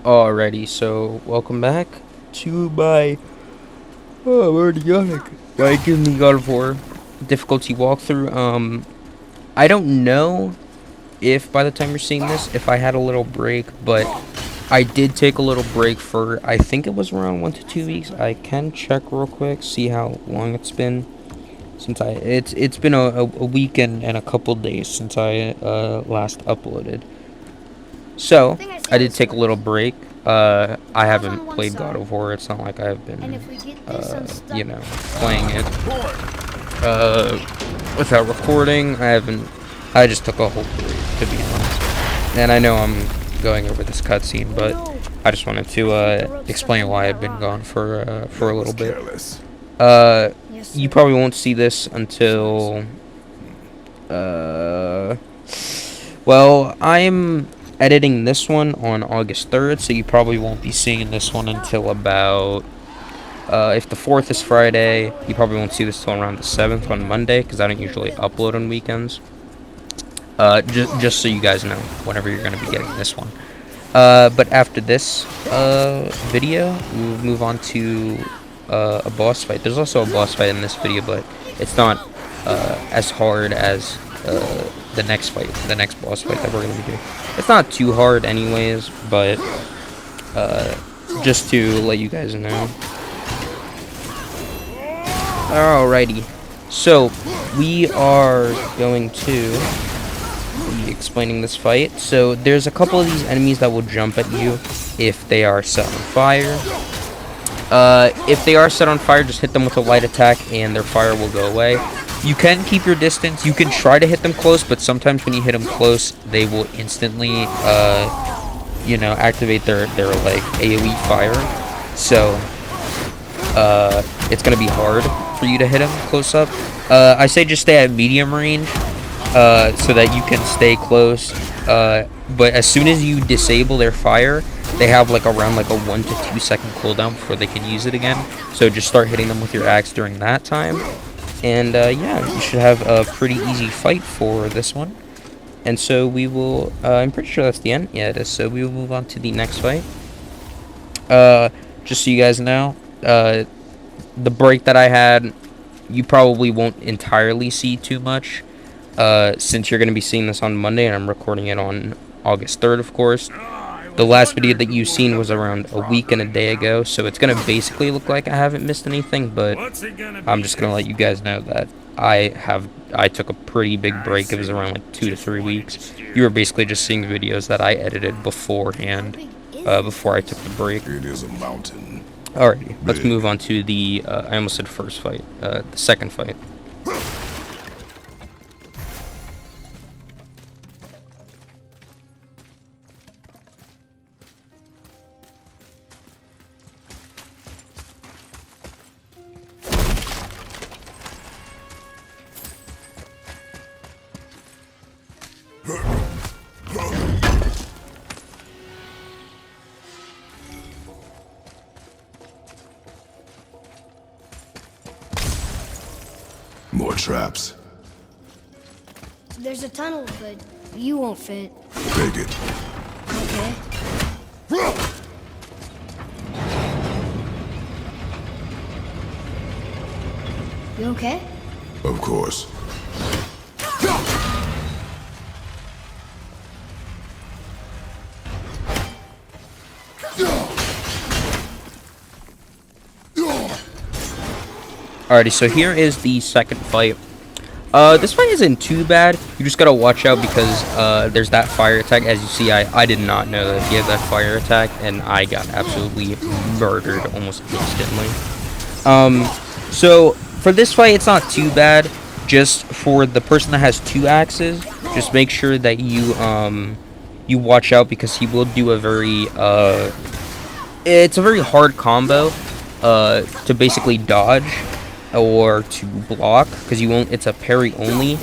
Alrighty, so welcome back to my I'm already yawning. My Disney God of War difficulty walkthrough. I don't know if by the time you're seeing this, if I had a little break, but I did take a little break for I think it was around 1 to 2 weeks. I can check real quick, see how long it's been since it's been a week and a couple days since I last uploaded. I So, think I see I how did this take a little works. break. I Car's on haven't one played God side, of War. It's not like I've and been, if we get this unstuck, playing it, uh, without recording. I just took a whole break, to be honest. And I know I'm going over this cutscene, oh but no! I just wanted I to, think the rope's stuck explain under why that I've been rock. gone for That a was little bit. careless. Uh, Yes, you sir. probably won't see this Sorry, until, sir. uh, well, I'm editing this one on August 3rd, so you probably won't be seeing this one until about, if the 4th is Friday, you probably won't see this till around the 7th on Monday, because I don't usually upload on weekends. Just so you guys know, whenever you're going to be getting this one. But after this, video, we'll move on to, a boss fight. There's also a boss fight in this video, but it's not, as hard as, the next boss fight that we're going to be doing. It's not too hard anyways, but, uh, just to let you guys know. Alrighty. So, we are going to be explaining this fight. So, there's a couple of these enemies that will jump at you if they are set on fire. If they are set on fire, just hit them with a light attack and their fire will go away. You can keep your distance. You can try to hit them close, but sometimes when you hit them close, they will instantly, activate their like AoE fire. So, it's gonna be hard for you to hit them close up. I say just stay at medium range, so that you can stay close. But as soon as you disable their fire, they have like around like a 1 to 2 second cooldown before they can use it again. So just start hitting them with your axe during that time. And yeah, you should have a pretty easy fight for this one. And so we will, I'm pretty sure that's the end. Yeah, it is. So we will move on to the next fight. Just so you guys know, the break that I had, you probably won't entirely see too much, since you're going to be seeing this on Monday, and I'm recording it on August 3rd, of course. The last video that you've seen was around a week and a day ago, so it's going to basically look like I haven't missed anything, but I'm just going to let you guys know that I took a pretty big break. It was around like 2 to 3 weeks. You were basically just seeing videos that I edited How beforehand, big is this before I place? took the break. It is a mountain. Alrighty, let's Big. move on to the, I almost said first fight, the second fight. More traps. There's a tunnel, but you won't fit. Take it. Okay. You okay? Of course. Alrighty, so here is the second fight. This fight isn't too bad. You just gotta watch out because, there's that fire attack. As you see, I did not know that he had that fire attack, and I got absolutely murdered almost instantly. So, for this fight, it's not too bad. Just for the person that has two axes, just make sure that you watch out because he will do a very, it's a very hard combo, to basically dodge or to block, because you won't, it's a parry only.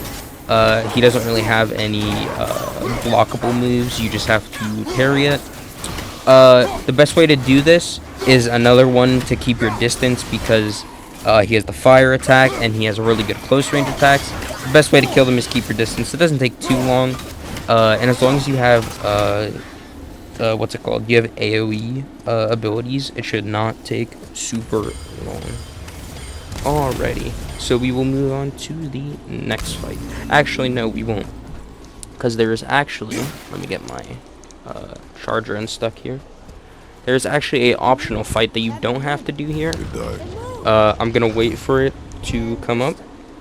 He doesn't really have any blockable moves. You just have to parry it. The best way to do this is another one to keep your distance, because he has the fire attack and he has a really good close range attacks. The best way to kill them is keep your distance. It doesn't take too long, and as long as you have what's it called? You have AoE abilities. It should not take super long. Alrighty, so we will move on to the next fight. Actually, no, we won't, because there is actually, let me get my charger unstuck here. There's actually a optional fight that you don't have to do here. Good day. I'm gonna wait for it to come up,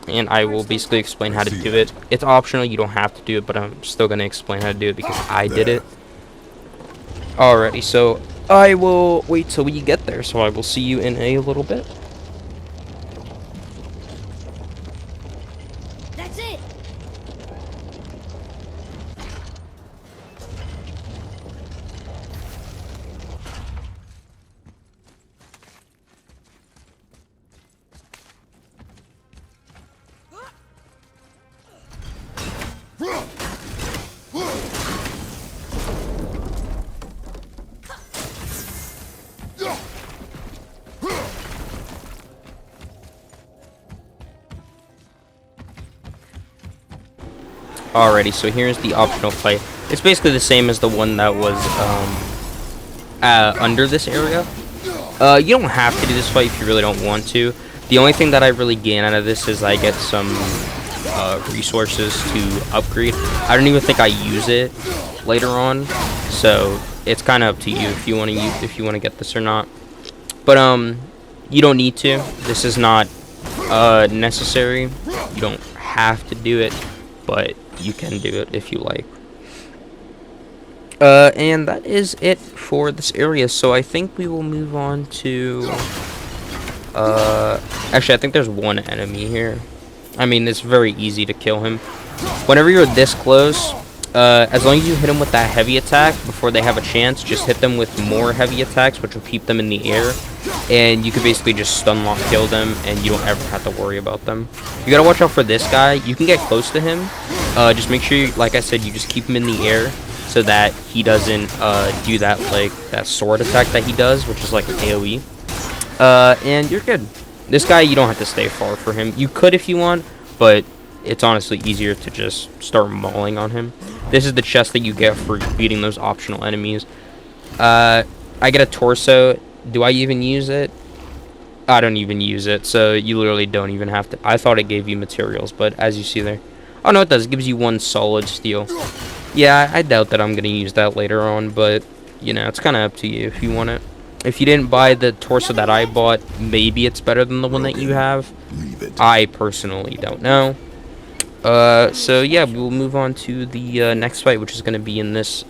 and I will basically explain how to do it. It's optional, you don't have to do it, but I'm still gonna explain how to do it because I did it. Alrighty, so I will wait till we get there, so I will see you in a little bit. That's it. Alrighty, so here's the optional fight. It's basically the same as the one that was under this area. You don't have to do this fight if you really don't want to. The only thing that I really gain out of this is I get some resources to upgrade. I don't even think I use it later on, so it's kind of up to you if you want to get this or not. But you don't need to. This is not necessary. You don't have to do it, but you can do it if you like. And that is it for this area, so I think we will move on to actually I think there's one enemy here. I mean, it's very easy to kill him whenever you're this close. As long as you hit him with that heavy attack before they have a chance, just hit them with more heavy attacks, which will keep them in the air, and you could basically just stun lock kill them, and you don't ever have to worry about them. You gotta watch out for this guy. You can get close to him. Just make sure, like I said, you just keep him in the air so that he doesn't do that, like, that sword attack that he does, which is like an AoE. And you're good. This guy, you don't have to stay far for him. You could if you want, but it's honestly easier to just start mauling on him. This is the chest that you get for beating those optional enemies. I get a torso. Do I even use it? I don't even use it, so you literally don't even have to. I thought it gave you materials, but as you see there. Oh, no, it does. It gives you one solid steel. Yeah, I doubt that I'm going to use that later on, but, you know, it's kind of up to you if you want it. If you didn't buy the torso that I bought, maybe it's better than the one that you have. Leave it. I personally don't know. So yeah, we will move on to the next fight, which is going to be in this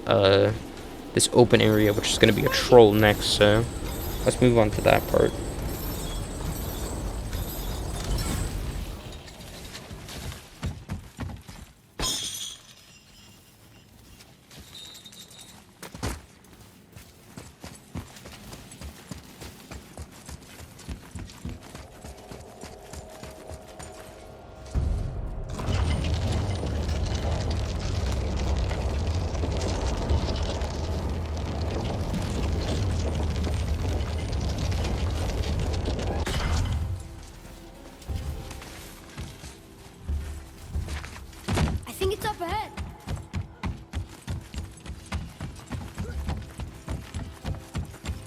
this open area, which is going to be a troll next. So let's move on to that part. I think it's up ahead.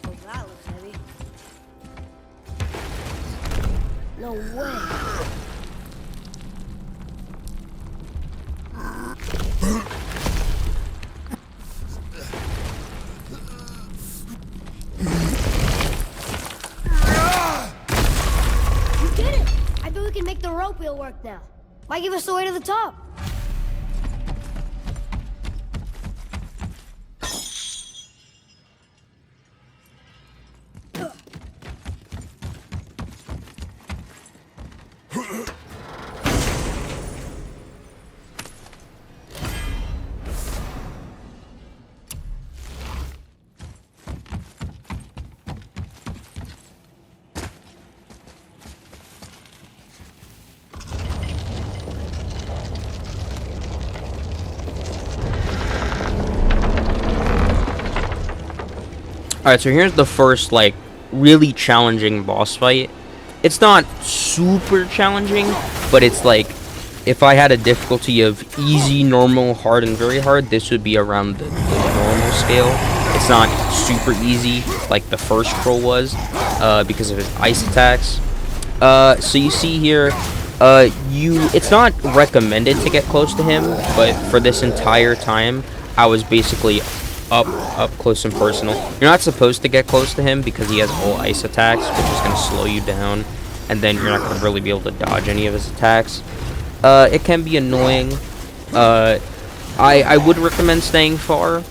Oh, that looks heavy. No way. You did it! I bet we can make the rope wheel work now. Might give us the way to the top. Alright, so here's the first, like, really challenging boss fight. It's not super challenging, but it's like, if I had a difficulty of easy, normal, hard, and very hard, this would be around the normal scale. it's not super easy like the first troll was, because of his ice attacks. So you see here, it's not recommended to get close to him, but for this entire time, I was basically up close and personal. You're not supposed to get close to him because he has all ice attacks, which is going to slow you down, and then you're not going to really be able to dodge any of his attacks. It can be annoying. I would recommend staying far,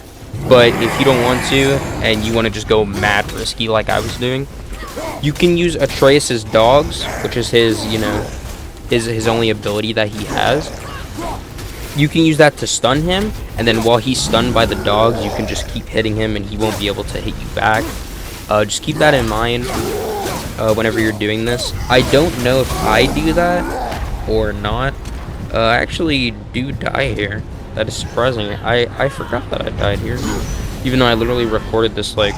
but if you don't want to, and you want to just go mad risky like I was doing, you can use Atreus' dogs, which is his, you know, his only ability that he has. You can use that to stun him, and then while he's stunned by the dogs, you can just keep hitting him and he won't be able to hit you back. Just keep that in mind whenever you're doing this. I don't know if I do that or not. I actually do die here. That is surprising. I forgot that I died here, even though I literally recorded this like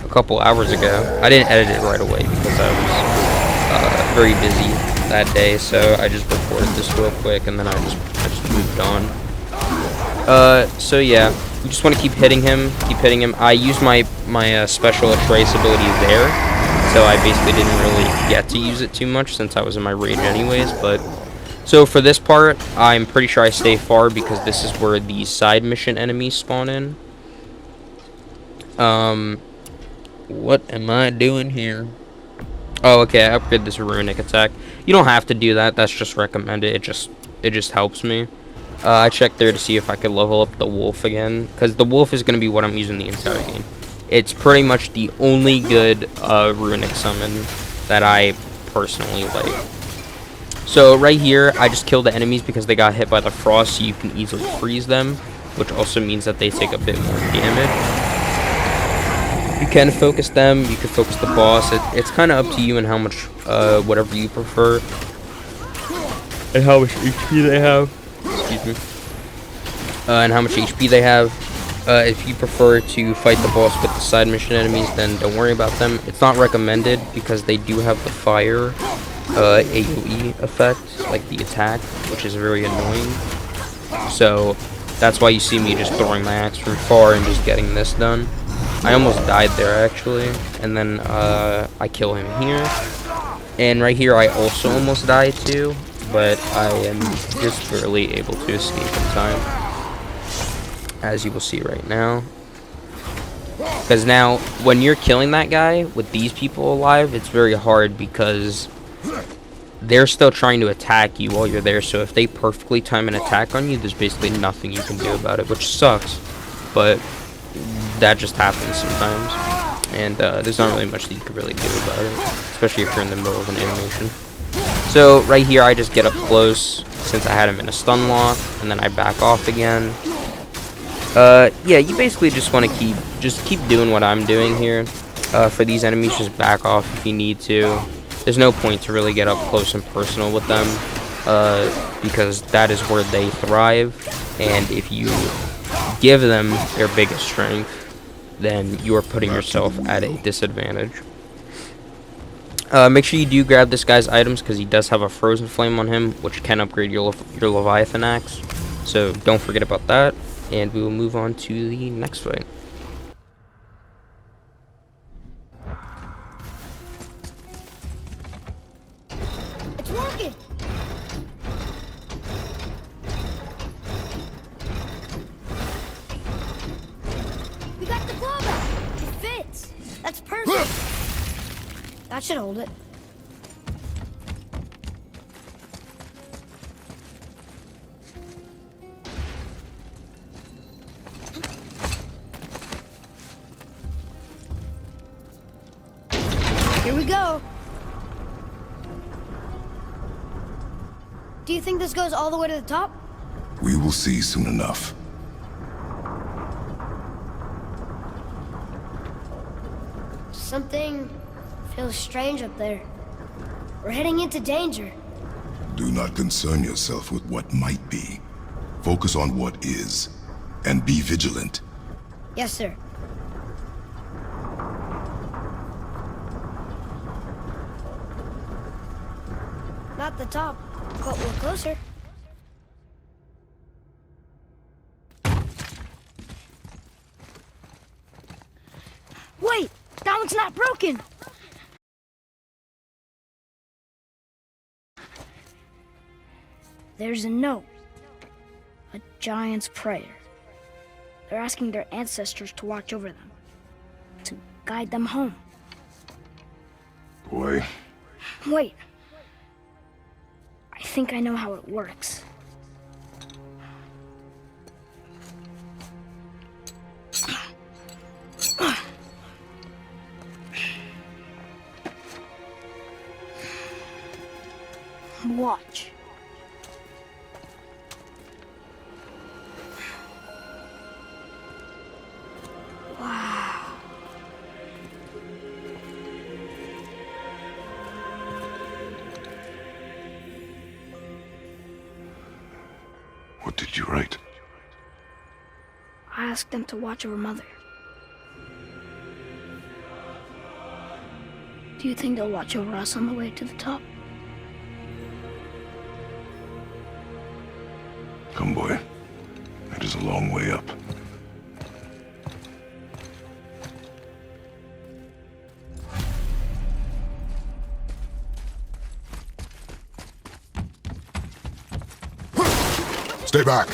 a couple hours ago. I didn't edit it right away because I was very busy that day, so I just recorded this real quick and then I just moved on. So yeah, you just want to keep hitting him. I used my special Atreus ability there, so I basically didn't really get to use it too much since I was in my rage anyways. But so for this part, I'm pretty sure I stay far because this is where the side mission enemies spawn in. What am I doing here? Oh, okay, I upgraded this runic attack. You don't have to do that, that's just recommended. It just helps me. I checked there to see if I could level up the wolf again, because the wolf is going to be what I'm using the entire game. It's pretty much the only good runic summon that I personally like. So right here, I just kill the enemies because they got hit by the frost, so you can easily freeze them, which also means that they take a bit more damage. You can focus them, you can focus the boss. It's kind of up to you and how much, whatever you prefer. And how much HP they have. Excuse me. And how much HP they have. If you prefer to fight the boss with the side mission enemies, then don't worry about them. It's not recommended because they do have the fire AoE effect, like the attack, which is very annoying. So that's why you see me just throwing my axe from far and just getting this done. I almost died there actually, and then I kill him here. And right here I also almost died too, but I am just barely able to escape in time, as you will see right now. Because now, when you're killing that guy with these people alive, it's very hard because they're still trying to attack you while you're there. So if they perfectly time an attack on you, there's basically nothing you can do about it, which sucks. But that just happens sometimes. And there's not really much that you can really do about it, especially if you're in the middle of an animation. So right here, I just get up close since I had him in a stun lock, and then I back off again. Yeah, you basically just want to keep doing what I'm doing here. For these enemies, just back off if you need to. There's no point to really get up close and personal with them, because that is where they thrive. And if you give them their biggest strength, then you are putting yourself at a disadvantage. Make sure you do grab this guy's items because he does have a frozen flame on him, which can upgrade your Leviathan axe. So don't forget about that. And we will move on to the next fight. It's working! We got the glove out! It fits! That's perfect! That should hold it. Here we go. Do you think this goes all the way to the top? We will see soon enough. Something feels strange up there. We're heading into danger. Do not concern yourself with what might be. Focus on what is, and be vigilant. Yes, sir. Not the top, but we're closer. Wait, that one's not broken. There's a note. A giant's prayer. They're asking their ancestors to watch over them, to guide them home. Boy, Wait. I think I know how it works. Watch. what did you write? I asked them to watch over Mother. Do you think they'll watch over us on the way to the top? Come, boy. It is a long way up. Stay back!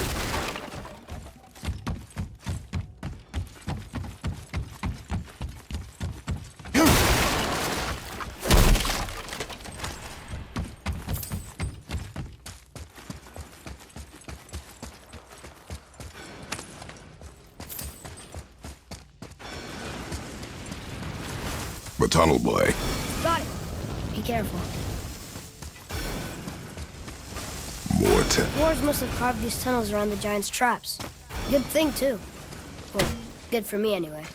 The tunnel, boy. Got it. Be careful. More ten. Moors must have carved these tunnels around the giant's traps. Good thing, too. Well, good for me, anyway.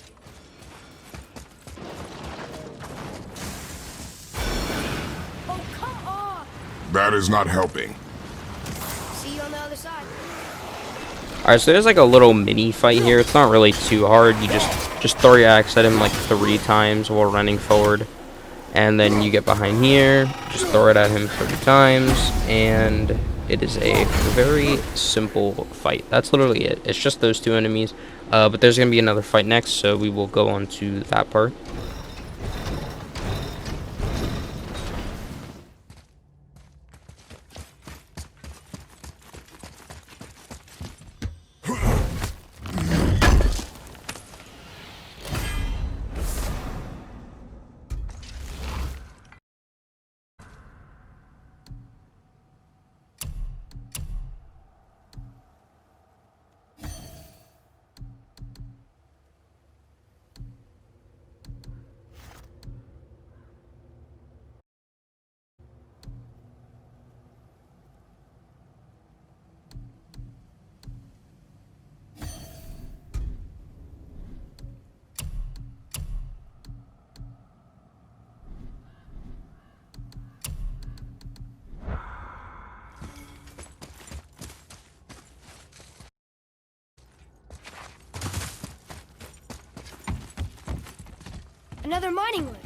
Oh, come on! That is not helping. See you on the other side. Alright, so there's like a little mini fight here. It's not really too hard. You just throw your axe at him like 3 times while running forward. And then you get behind here, just throw it at him 3 times, and it is a very simple fight. That's literally it. It's just those 2 enemies. But there's going to be another fight next, so we will go on to that part. Another mining room.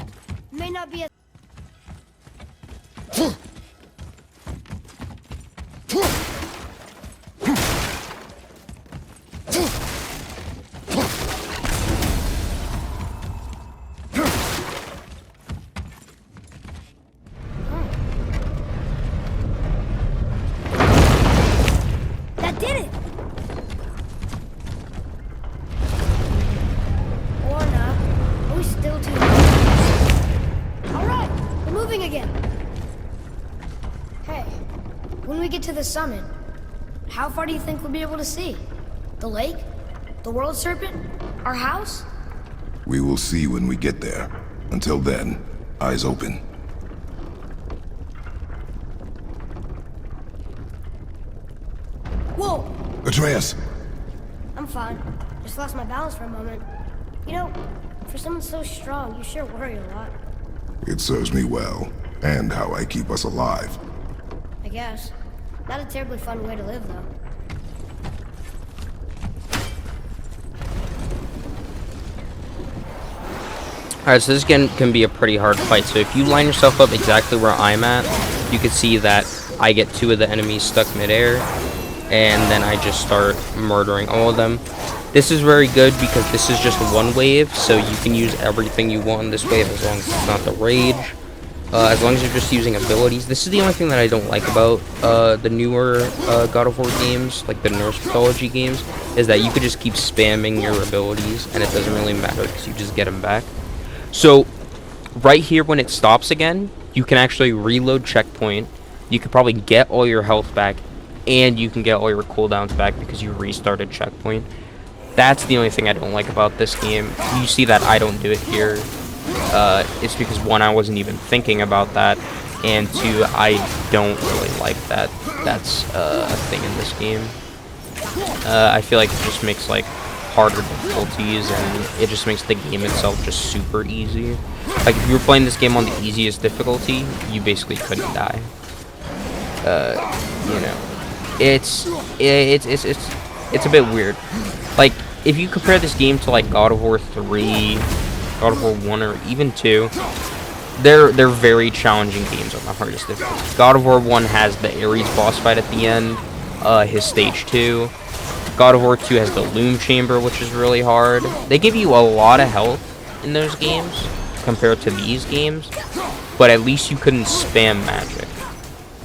May not be as... That did it! Or not. Are we still too... Alright, we're moving again. Hey, when we get to the summit, how far do you think we'll be able to see? The lake? The world serpent? Our house? We will see when we get there. Until then, eyes open. Whoa! Atreus! I'm fine. Just lost my balance for a moment. You know, for someone so strong, you sure worry a lot. It serves me well, and how I keep us alive. I guess. Not a terribly fun way to live, though. Alright, so this again can be a pretty hard fight. So if you line yourself up exactly where I'm at, you can see that I get 2 of the enemies stuck midair, and then I just start murdering all of them. This is very good because this is just one wave, so you can use everything you want in this wave as long as it's not the rage. As long as you're just using abilities. This is the only thing that I don't like about the newer God of War games, like the Norse mythology games, is that you could just keep spamming your abilities, and it doesn't really matter because you just get them back. So, right here when it stops again, you can actually reload checkpoint. You could probably get all your health back, and you can get all your cooldowns back because you restarted checkpoint. That's the only thing I don't like about this game. You see that I don't do it here. It's because, one, I wasn't even thinking about that, and two, I don't really like that that's a thing in this game. I feel like it just makes like harder difficulties, and it just makes the game itself just super easy. Like if you were playing this game on the easiest difficulty, you basically couldn't die. You know, it's a bit weird. Like if you compare this game to like God of War 3, God of War 1, or even 2, they're very challenging games on the hardest difficulty. God of War 1 has the Ares boss fight at the end, his stage 2. God of War 2 has the Loom Chamber, which is really hard. They give you a lot of health in those games compared to these games, but at least you couldn't spam magic.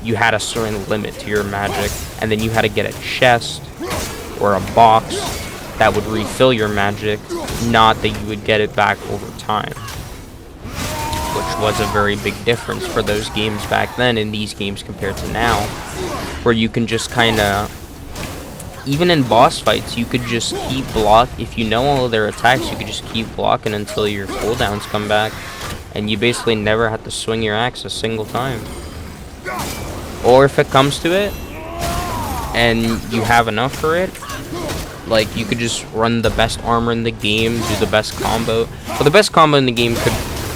You had a certain limit to your magic, and then you had to get a chest or a box that would refill your magic, not that you would get it back over time. Which was a very big difference for those games back then and these games compared to now, where you can just kind of, even in boss fights, you could just keep if you know all of their attacks, you could just keep blocking until your cooldowns come back, and you basically never have to swing your axe a single time. Or if it comes to it, and you have enough for it, like you could just run the best armor in the game, do the best combo. Well, the best combo in the game could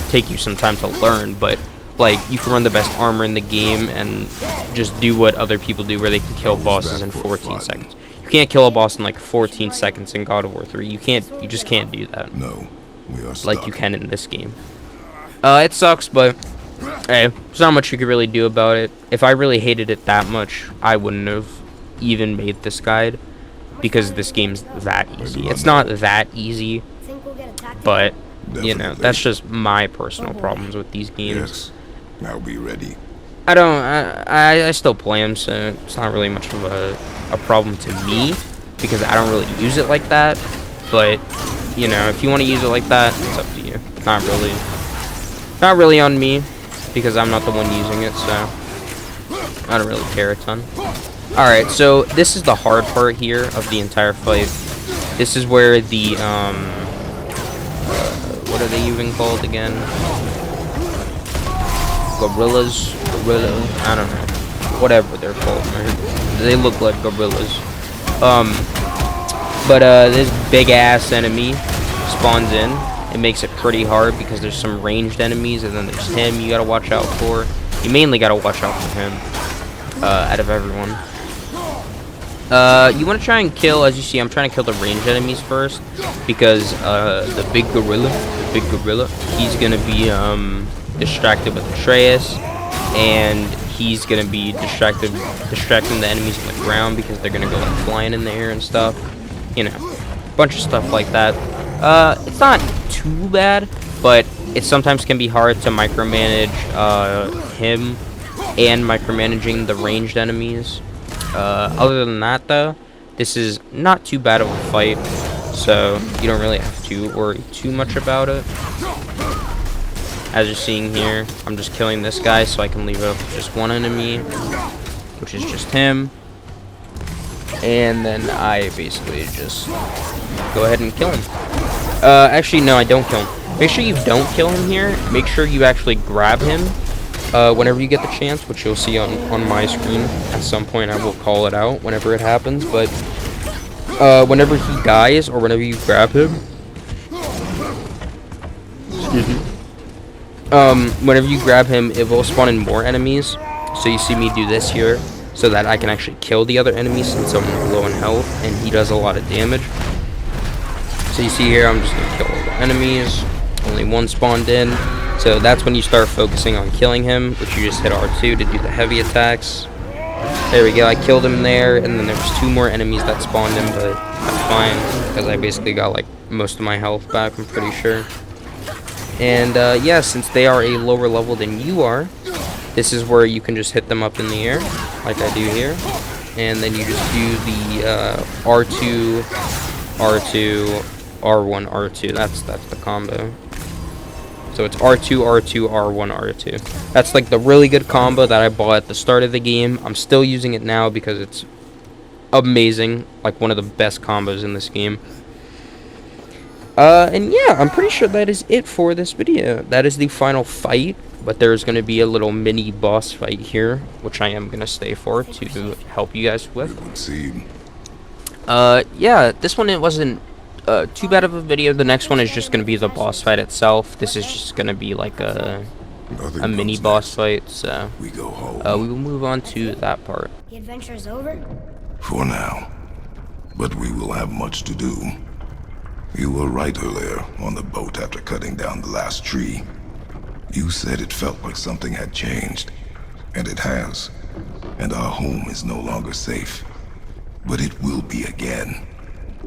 take you some time to learn, but like you can run the best armor in the game and just do what other people do, where they can kill bosses in 14 seconds. You can't kill a boss in like 14 seconds in God of War 3. You just can't do that. No, we are stuck. Like you can in this game. It sucks, but hey, there's not much you could really do about it. If I really hated it that much, I wouldn't have even made this guide, because this game's that easy. It's not that easy, but you know, that's just my personal problems with these games. Yes, I'll be ready. I still play them, so it's not really much of a problem to me, because I don't really use it like that. But you know, if you want to use it like that, it's up to you. Not really on me, because I'm not the one using it, so I don't really care a ton. Alright, so this is the hard part here of the entire fight. This is where the what are they even called again? Gorillas? I don't know. Whatever they're called, man. They look like gorillas. This big ass enemy spawns in. It makes it pretty hard because there's some ranged enemies, and then there's him you gotta watch out for. You mainly gotta watch out for him out of everyone. You want to try and kill, as you see, I'm trying to kill the ranged enemies first, because the big gorilla, he's gonna be distracted with Atreus, and he's gonna be distracting the enemies on the ground because they're gonna go like flying in the air and stuff. You know, a bunch of stuff like that. It's not too bad, but it sometimes can be hard to micromanage him and micromanaging the ranged enemies. Other than that, though, this is not too bad of a fight, so you don't really have to worry too much about it. As you're seeing here, I'm just killing this guy so I can leave it up with just one enemy, which is just him. And then I basically just go ahead and kill him. Actually, no, I don't kill him. Make sure you don't kill him here. Make sure you actually grab him whenever you get the chance, which you'll see on my screen. At some point, I will call it out whenever it happens. But whenever he dies, or whenever you grab him, excuse me. Whenever you grab him, it will spawn in more enemies. So you see me do this here, so that I can actually kill the other enemies since I'm low in health, and he does a lot of damage. So you see here, I'm just gonna kill all the enemies. Only one spawned in. So that's when you start focusing on killing him, which you just hit R2 to do the heavy attacks. There we go, I killed him there, and then there was 2 more enemies that spawned him, but that's fine, because I basically got, like, most of my health back, I'm pretty sure. And, yeah, since they are a lower level than you are, this is where you can just hit them up in the air, like I do here. And then you just do the, R2, R2, R1, R2, that's the combo. So it's R2, R2, R1, R2. That's like the really good combo that I bought at the start of the game. I'm still using it now because it's amazing. Like one of the best combos in this game. And yeah, I'm pretty sure that is it for this video. That is the final fight. But there's going to be a little mini boss fight here, which I am going to stay for to help you guys with. Yeah, this one, it wasn't too bad of a video. The next one is just going to be the boss fight itself. This is just going to be like a mini boss fight, so we go home. We will move on to that part. The adventure is over? For now. But we will have much to do. You were right earlier on the boat after cutting down the last tree. You said it felt like something had changed. And it has. And our home is no longer safe. But it will be again.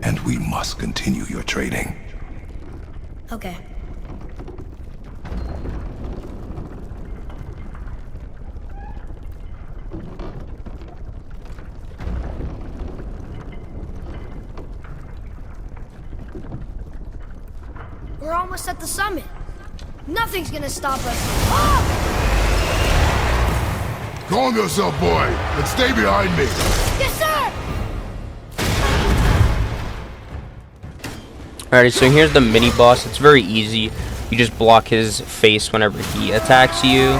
And we must continue your training. Okay. We're almost at the summit. Nothing's gonna stop us. Ah! Calm yourself, boy, and stay behind me. Yes, sir! Alrighty, so here's the mini boss. It's very easy. You just block his face whenever he attacks you,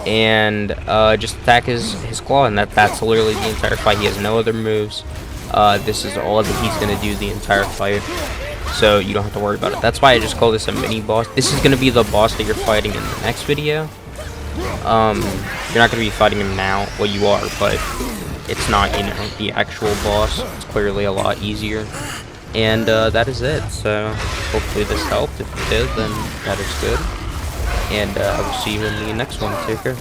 and just attack his claw, and that's literally the entire fight. He has no other moves. This is all that he's gonna do the entire fight, so you don't have to worry about it. That's why I just call this a mini boss. This is gonna be the boss that you're fighting in the next video. You're not gonna be fighting him now. Well, you are, but it's not, you know, the actual boss. It's clearly a lot easier. And that is it. So hopefully this helped. If it did, then that is good. And I will see you in the next one. Take care.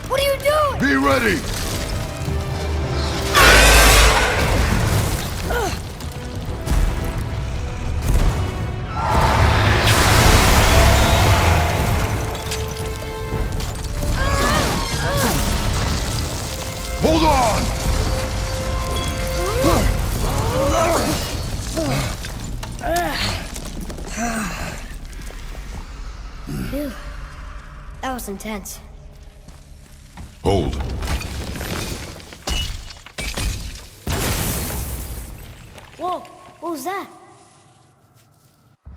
What are you doing? Be ready! Hold on! Phew. That was intense. Hold. Whoa, what was that?